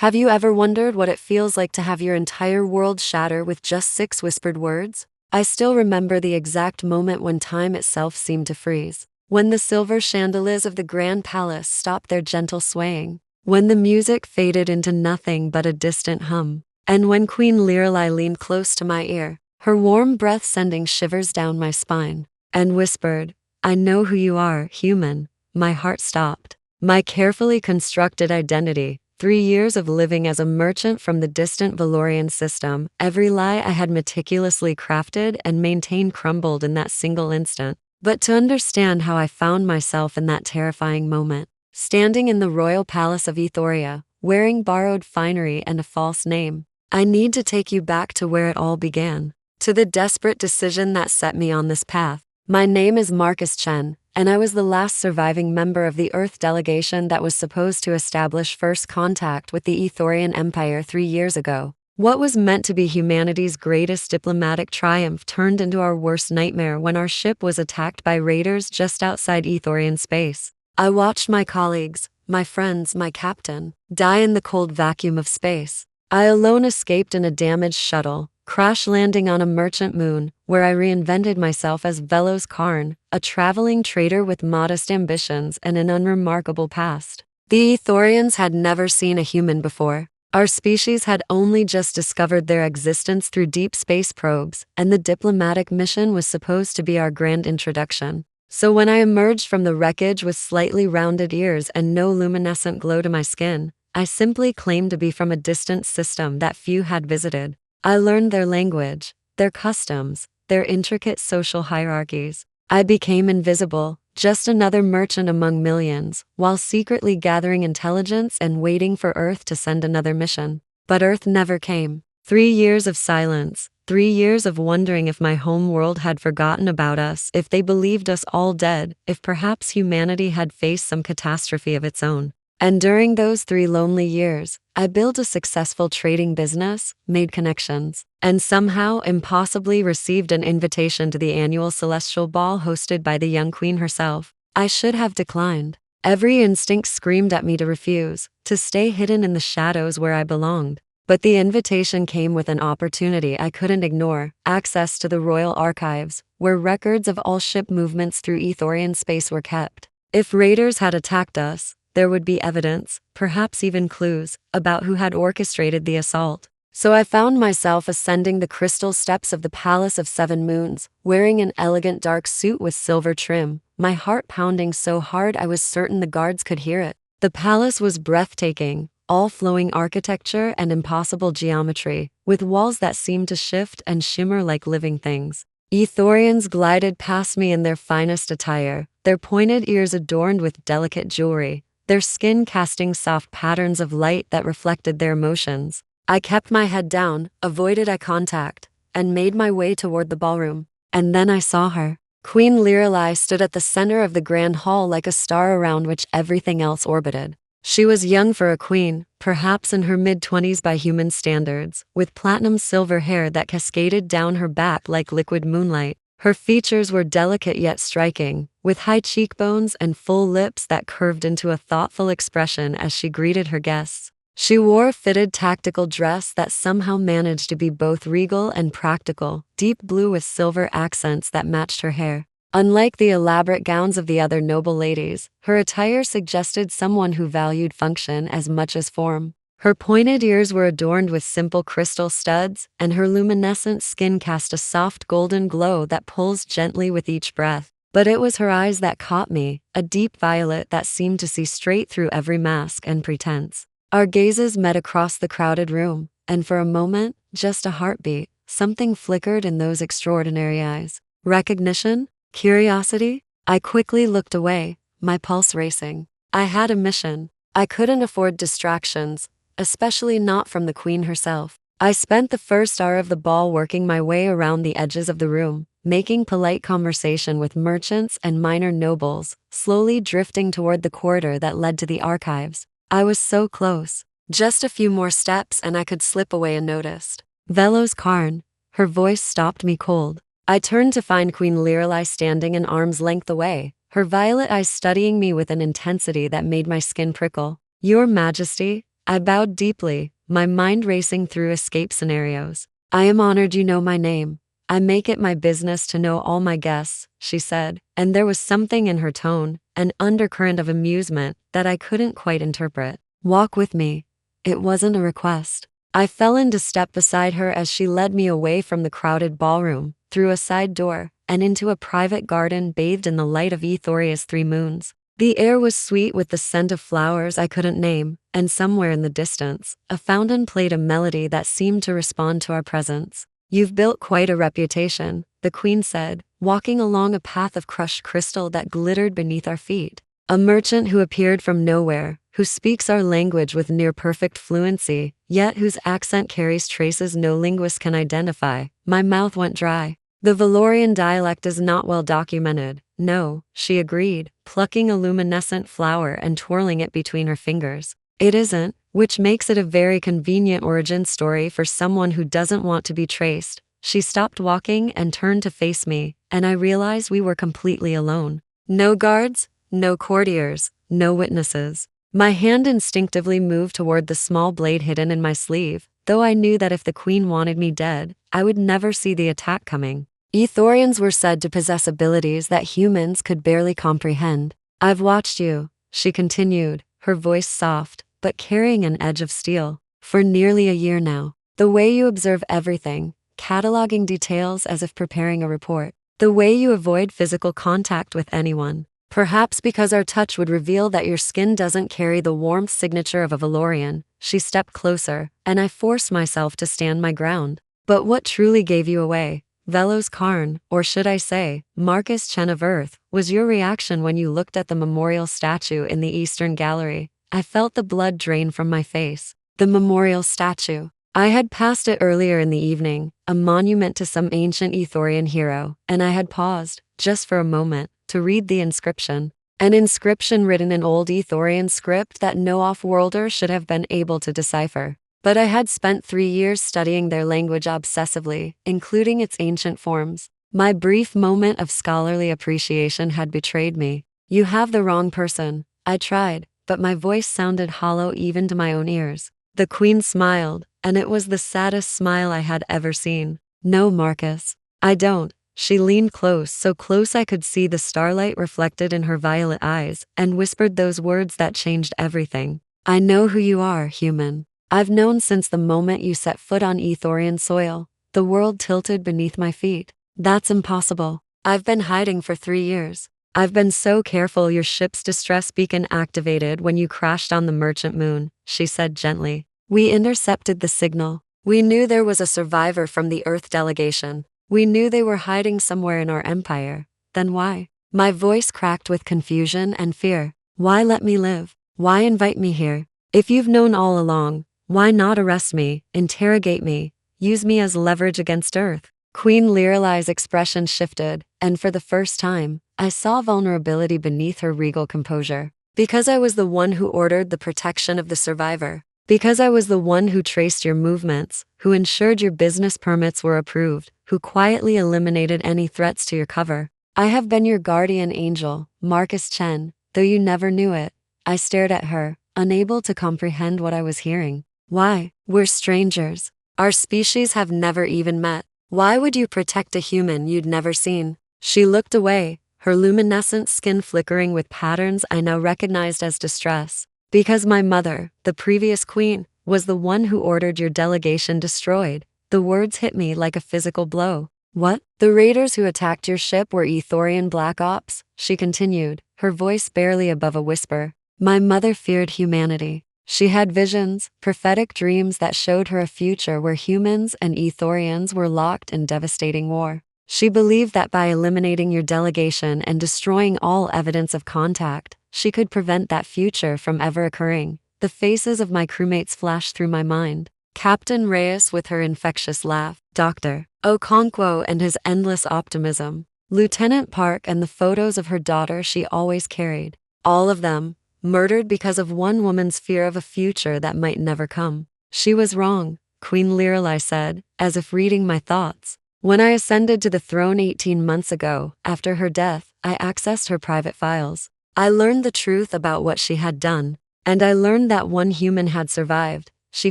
Have you ever wondered what it feels like to have your entire world shatter with just 6 whispered words? I still remember the exact moment when time itself seemed to freeze. When the silver chandeliers of the grand palace stopped their gentle swaying. When the music faded into nothing but a distant hum. And when Queen Lirelai leaned close to my ear, her warm breath sending shivers down my spine, and whispered, "I know who you are, human." My heart stopped. My carefully constructed identity, 3 years of living as a merchant from the distant Valorian system, every lie I had meticulously crafted and maintained crumbled in that single instant. But to understand how I found myself in that terrifying moment, standing in the royal palace of Ethoria, wearing borrowed finery and a false name, I need to take you back to where it all began, to the desperate decision that set me on this path. My name is Marcus Chen, and I was the last surviving member of the Earth delegation that was supposed to establish first contact with the Ethorian Empire 3 years ago. What was meant to be humanity's greatest diplomatic triumph turned into our worst nightmare when our ship was attacked by raiders just outside Ethorian space. I watched my colleagues, my friends, my captain, die in the cold vacuum of space. I alone escaped in a damaged shuttle, crash landing on a merchant moon, where I reinvented myself as Velos Karn, a traveling trader with modest ambitions and an unremarkable past. The Ethorians had never seen a human before. Our species had only just discovered their existence through deep space probes, and the diplomatic mission was supposed to be our grand introduction. So when I emerged from the wreckage with slightly rounded ears and no luminescent glow to my skin, I simply claimed to be from a distant system that few had visited. I learned their language, their customs, their intricate social hierarchies. I became invisible, just another merchant among millions, while secretly gathering intelligence and waiting for Earth to send another mission. But Earth never came. 3 years of silence, 3 years of wondering if my home world had forgotten about us, if they believed us all dead, if perhaps humanity had faced some catastrophe of its own. And during those 3 lonely years, I built a successful trading business, made connections, and somehow impossibly received an invitation to the annual celestial ball hosted by the young queen herself. I should have declined. Every instinct screamed at me to refuse, to stay hidden in the shadows where I belonged. But the invitation came with an opportunity I couldn't ignore: access to the royal archives, where records of all ship movements through Ethorian space were kept. If raiders had attacked us, there would be evidence, perhaps even clues, about who had orchestrated the assault. So I found myself ascending the crystal steps of the Palace of Seven Moons, wearing an elegant dark suit with silver trim, my heart pounding so hard I was certain the guards could hear it. The palace was breathtaking, all flowing architecture and impossible geometry, with walls that seemed to shift and shimmer like living things. Ethorians glided past me in their finest attire, their pointed ears adorned with delicate jewelry, their skin casting soft patterns of light that reflected their emotions. I kept my head down, avoided eye contact, and made my way toward the ballroom. And then I saw her. Queen Lirelai stood at the center of the grand hall like a star around which everything else orbited. She was young for a queen, perhaps in her mid-20s by human standards, with platinum silver hair that cascaded down her back like liquid moonlight. Her features were delicate yet striking, with high cheekbones and full lips that curved into a thoughtful expression as she greeted her guests. She wore a fitted tactical dress that somehow managed to be both regal and practical, deep blue with silver accents that matched her hair. Unlike the elaborate gowns of the other noble ladies, her attire suggested someone who valued function as much as form. Her pointed ears were adorned with simple crystal studs, and her luminescent skin cast a soft golden glow that pulsed gently with each breath. But it was her eyes that caught me, a deep violet that seemed to see straight through every mask and pretense. Our gazes met across the crowded room, and for a moment, just a heartbeat, something flickered in those extraordinary eyes. Recognition? Curiosity? I quickly looked away, my pulse racing. I had a mission. I couldn't afford distractions, especially not from the queen herself. I spent the first hour of the ball working my way around the edges of the room, making polite conversation with merchants and minor nobles, slowly drifting toward the corridor that led to the archives. I was so close. Just a few more steps and I could slip away unnoticed. Velos Karn. Her voice stopped me cold. I turned to find Queen Lirelai standing an arm's length away, her violet eyes studying me with an intensity that made my skin prickle. "Your Majesty," I bowed deeply, my mind racing through escape scenarios. I am honored you know my name. I make it my business to know all my guests, she said, and there was something in her tone, an undercurrent of amusement, that I couldn't quite interpret. Walk with me. It wasn't a request. I fell into step beside her as she led me away from the crowded ballroom, through a side door, and into a private garden bathed in the light of Ethoria's 3 moons. The air was sweet with the scent of flowers I couldn't name, and somewhere in the distance, a fountain played a melody that seemed to respond to our presence. You've built quite a reputation, the queen said, walking along a path of crushed crystal that glittered beneath our feet. A merchant who appeared from nowhere, who speaks our language with near-perfect fluency, yet whose accent carries traces no linguist can identify. My mouth went dry. The Valorian dialect is not well documented. No, she agreed, plucking a luminescent flower and twirling it between her fingers. It isn't, which makes it a very convenient origin story for someone who doesn't want to be traced. She stopped walking and turned to face me, and I realized we were completely alone. No guards, no courtiers, no witnesses. My hand instinctively moved toward the small blade hidden in my sleeve, though I knew that if the queen wanted me dead, I would never see the attack coming. Ethorians were said to possess abilities that humans could barely comprehend. I've watched you, she continued, her voice soft, but carrying an edge of steel, for nearly a year now. The way you observe everything, cataloging details as if preparing a report. The way you avoid physical contact with anyone. Perhaps because our touch would reveal that your skin doesn't carry the warmth signature of a Valorian. She stepped closer, and I forced myself to stand my ground. But what truly gave you away, Velos Karn, or should I say, Marcus Chen of Earth, was your reaction when you looked at the memorial statue in the Eastern Gallery. I felt the blood drain from my face. The memorial statue. I had passed it earlier in the evening, a monument to some ancient Ethorian hero, and I had paused, just for a moment, to read the inscription. An inscription written in old Ethorian script that no off-worlder should have been able to decipher. But I had spent 3 years studying their language obsessively, including its ancient forms. My brief moment of scholarly appreciation had betrayed me. You have the wrong person. I tried, but my voice sounded hollow even to my own ears. The queen smiled, and it was the saddest smile I had ever seen. No, Marcus. I don't. She leaned close, so close I could see the starlight reflected in her violet eyes, and whispered those words that changed everything. I know who you are, human. I've known since the moment you set foot on Ethorian soil. The world tilted beneath my feet. That's impossible. I've been hiding for 3 years. I've been so careful your ship's distress beacon activated when you crashed on the merchant moon, she said gently. We intercepted the signal. We knew there was a survivor from the Earth delegation. We knew they were hiding somewhere in our empire. Then why? My voice cracked with confusion and fear. Why let me live? Why invite me here? If you've known all along, why not arrest me, interrogate me, use me as leverage against Earth? Queen Lirelai's expression shifted, and for the first time, I saw vulnerability beneath her regal composure. Because I was the one who ordered the protection of the survivor. Because I was the one who traced your movements, who ensured your business permits were approved, who quietly eliminated any threats to your cover. I have been your guardian angel, Marcus Chen, though you never knew it. I stared at her, unable to comprehend what I was hearing. Why? We're strangers. Our species have never even met. Why would you protect a human you'd never seen? She looked away, her luminescent skin flickering with patterns I now recognized as distress. Because my mother, the previous queen, was the one who ordered your delegation destroyed. The words hit me like a physical blow. What? The raiders who attacked your ship were Ethorian Black Ops, she continued, her voice barely above a whisper. My mother feared humanity. She had visions, prophetic dreams that showed her a future where humans and Ethorians were locked in devastating war. She believed that by eliminating your delegation and destroying all evidence of contact, she could prevent that future from ever occurring. The faces of my crewmates flashed through my mind. Captain Reyes with her infectious laugh, Dr. Okonkwo and his endless optimism, Lieutenant Park and the photos of her daughter she always carried. All of them, murdered because of one woman's fear of a future that might never come. She was wrong, Queen Lirelai said, as if reading my thoughts. When I ascended to the throne 18 months ago, after her death, I accessed her private files. I learned the truth about what she had done. and I learned that one human had survived. She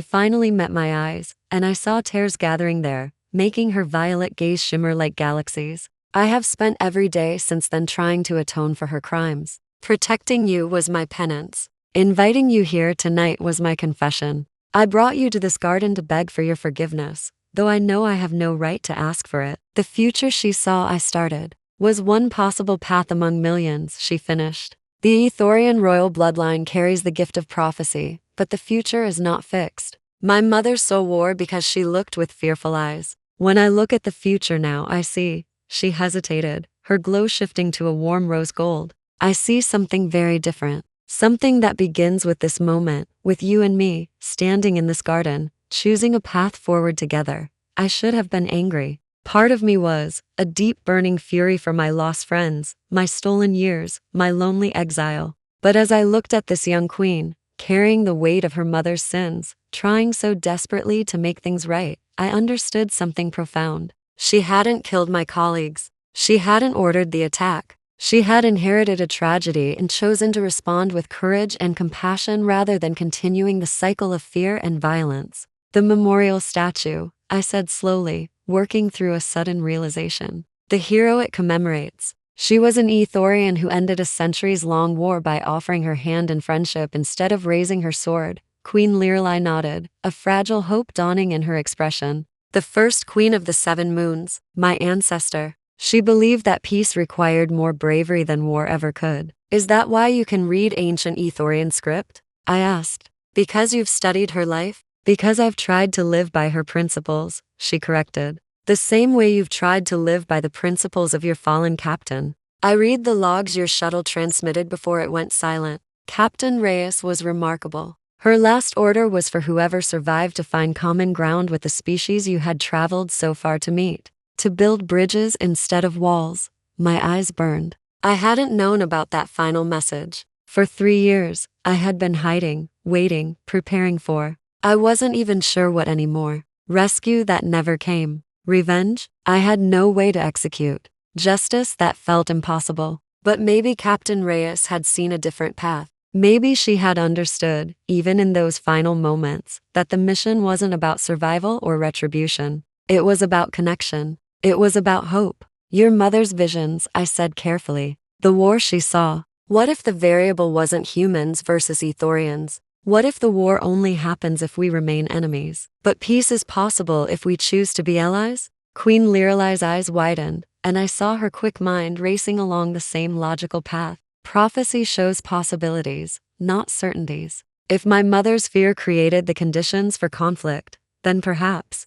finally met my eyes, and I saw tears gathering there, making her violet gaze shimmer like galaxies. I have spent every day since then trying to atone for her crimes. Protecting you was my penance. Inviting you here tonight was my confession. I brought you to this garden to beg for your forgiveness, though I know I have no right to ask for it. The future she saw I started was one possible path among millions, she finished. The Ethorian royal bloodline carries the gift of prophecy, but the future is not fixed. My mother so wore because she looked with fearful eyes. When I look at the future now, I see, she hesitated, her glow shifting to a warm rose gold. I see something very different. Something that begins with this moment, with you and me, standing in this garden, choosing a path forward together. I should have been angry. Part of me was, a deep burning fury for my lost friends, my stolen years, my lonely exile. But as I looked at this young queen, carrying the weight of her mother's sins, trying so desperately to make things right, I understood something profound. She hadn't killed my colleagues. She hadn't ordered the attack. She had inherited a tragedy and chosen to respond with courage and compassion rather than continuing the cycle of fear and violence. The memorial statue, I said slowly, working through a sudden realization. The hero it commemorates. She was an Ethorian who ended a centuries-long war by offering her hand in friendship instead of raising her sword. Queen Lirelai nodded, a fragile hope dawning in her expression. The first queen of the Seven Moons, my ancestor. She believed that peace required more bravery than war ever could. Is that why you can read ancient Ethorian script? I asked. Because you've studied her life? Because I've tried to live by her principles, she corrected. The same way you've tried to live by the principles of your fallen captain. I read the logs your shuttle transmitted before it went silent. Captain Reyes was remarkable. Her last order was for whoever survived to find common ground with the species you had traveled so far to meet. To build bridges instead of walls. My eyes burned. I hadn't known about that final message. For 3 years, I had been hiding, waiting, preparing for. I wasn't even sure what anymore. Rescue that never came. Revenge? I had no way to execute. Justice that felt impossible. But maybe Captain Reyes had seen a different path. Maybe she had understood, even in those final moments, that the mission wasn't about survival or retribution. It was about connection. It was about hope. Your mother's visions, I said carefully. The war she saw. What if the variable wasn't humans versus Ethorians? What if the war only happens if we remain enemies? But peace is possible if we choose to be allies? Queen Lirelai's eyes widened, and I saw her quick mind racing along the same logical path. Prophecy shows possibilities, not certainties. If my mother's fear created the conditions for conflict, then perhaps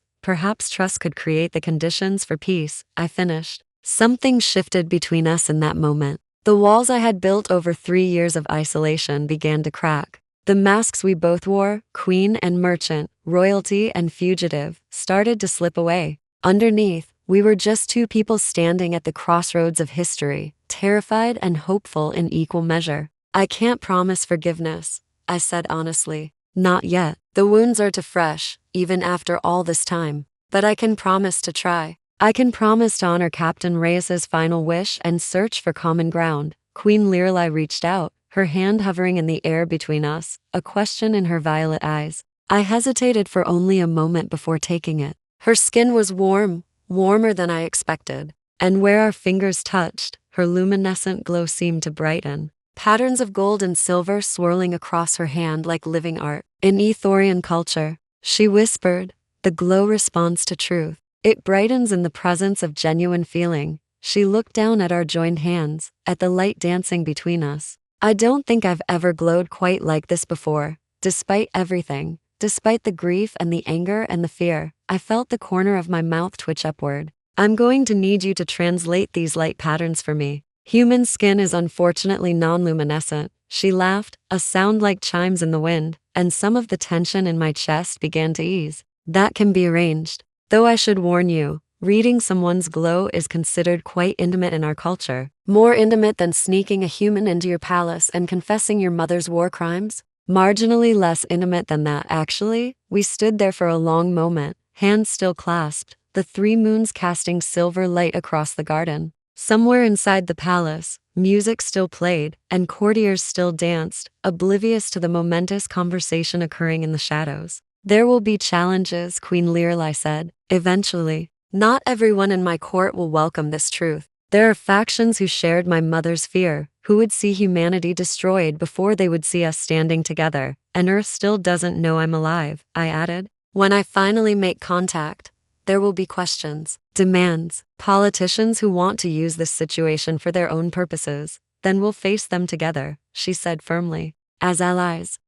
trust could create the conditions for peace, I finished. Something shifted between us in that moment. The walls I had built over 3 years of isolation began to crack. The masks we both wore, queen and merchant, royalty and fugitive, started to slip away. Underneath, we were just two people standing at the crossroads of history, terrified and hopeful in equal measure. I can't promise forgiveness, I said honestly. Not yet. The wounds are too fresh, even after all this time. But I can promise to try. I can promise to honor Captain Reyes's final wish and search for common ground. Queen Lirelai reached out, her hand hovering in the air between us, a question in her violet eyes. I hesitated for only a moment before taking it. Her skin was warm, warmer than I expected. And where our fingers touched, her luminescent glow seemed to brighten. Patterns of gold and silver swirling across her hand like living art. In Ethorian culture, she whispered, the glow responds to truth. It brightens in the presence of genuine feeling. She looked down at our joined hands, at the light dancing between us. I don't think I've ever glowed quite like this before. Despite everything, despite the grief and the anger and the fear, I felt the corner of my mouth twitch upward. I'm going to need you to translate these light patterns for me. Human skin is unfortunately non-luminescent. She laughed, a sound like chimes in the wind, and some of the tension in my chest began to ease. That can be arranged. Though I should warn you, reading someone's glow is considered quite intimate in our culture. More intimate than sneaking a human into your palace and confessing your mother's war crimes? Marginally less intimate than that, actually. We stood there for a long moment, hands still clasped, the 3 moons casting silver light across the garden. Somewhere inside the palace, Music still played, and courtiers still danced, oblivious to the momentous conversation occurring in the shadows. There will be challenges, Queen Lirelai said. Eventually. Not everyone in my court will welcome this truth. There are factions who shared my mother's fear, who would see humanity destroyed before they would see us standing together, and Earth still doesn't know I'm alive, I added. When I finally make contact, there will be questions, demands, politicians who want to use this situation for their own purposes. Then we'll face them together, she said firmly. As allies,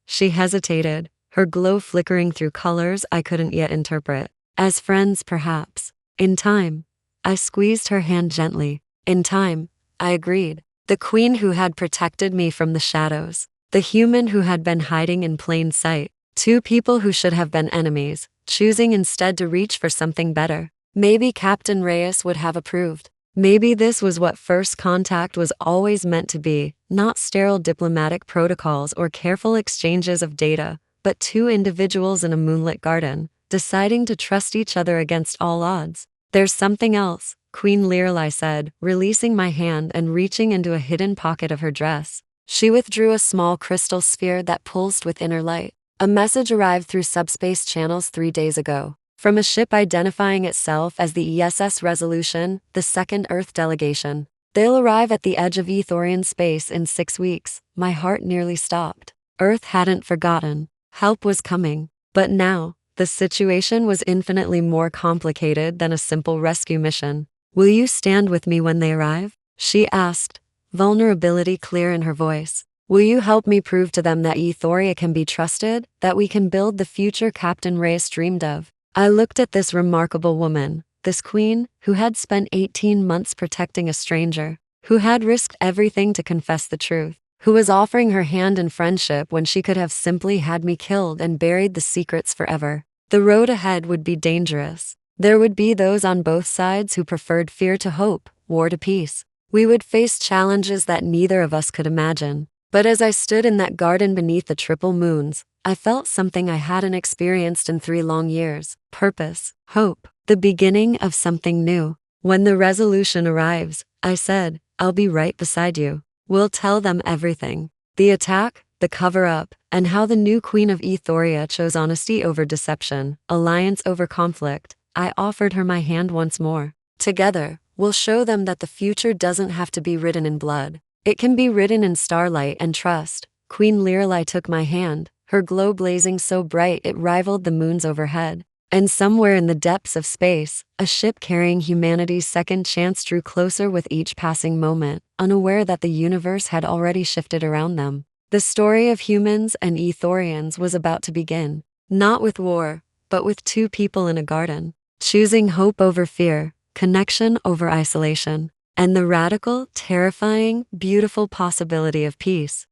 she hesitated, her glow flickering through colors I couldn't yet interpret. As friends, perhaps. In time. I squeezed her hand gently. In time, I agreed. The queen who had protected me from the shadows. The human who had been hiding in plain sight. Two people who should have been enemies, choosing instead to reach for something better. Maybe Captain Reyes would have approved. Maybe this was what first contact was always meant to be, not sterile diplomatic protocols or careful exchanges of data, but two individuals in a moonlit garden, deciding to trust each other against all odds. There's something else, Queen Lirelai said, releasing my hand and reaching into a hidden pocket of her dress. She withdrew a small crystal sphere that pulsed with inner light. A message arrived through subspace channels 3 days ago, from a ship identifying itself as the ESS Resolution, the second Earth delegation. They'll arrive at the edge of Ethorian space in 6 weeks. My heart nearly stopped. Earth hadn't forgotten. Help was coming. But now, the situation was infinitely more complicated than a simple rescue mission. Will you stand with me when they arrive? She asked, vulnerability clear in her voice. Will you help me prove to them that Ethoria can be trusted, that we can build the future Captain Reyes dreamed of? I looked at this remarkable woman, this queen, who had spent 18 months protecting a stranger, who had risked everything to confess the truth, who was offering her hand in friendship when she could have simply had me killed and buried the secrets forever. The road ahead would be dangerous. There would be those on both sides who preferred fear to hope, war to peace. We would face challenges that neither of us could imagine. But as I stood in that garden beneath the triple moons, I felt something I hadn't experienced in 3 long years. Purpose, hope, the beginning of something new. When the resolution arrives, I said, I'll be right beside you. We'll tell them everything. The attack, the cover-up, and how the new queen of Ethoria chose honesty over deception, alliance over conflict. I offered her my hand once more. Together, we'll show them that the future doesn't have to be written in blood. It can be written in starlight and trust. Queen Lirelai took my hand, her glow blazing so bright it rivaled the moons overhead. And somewhere in the depths of space, a ship carrying humanity's second chance drew closer with each passing moment, unaware that the universe had already shifted around them. The story of humans and Ethorians was about to begin, not with war, but with two people in a garden, choosing hope over fear, connection over isolation, and the radical, terrifying, beautiful possibility of peace.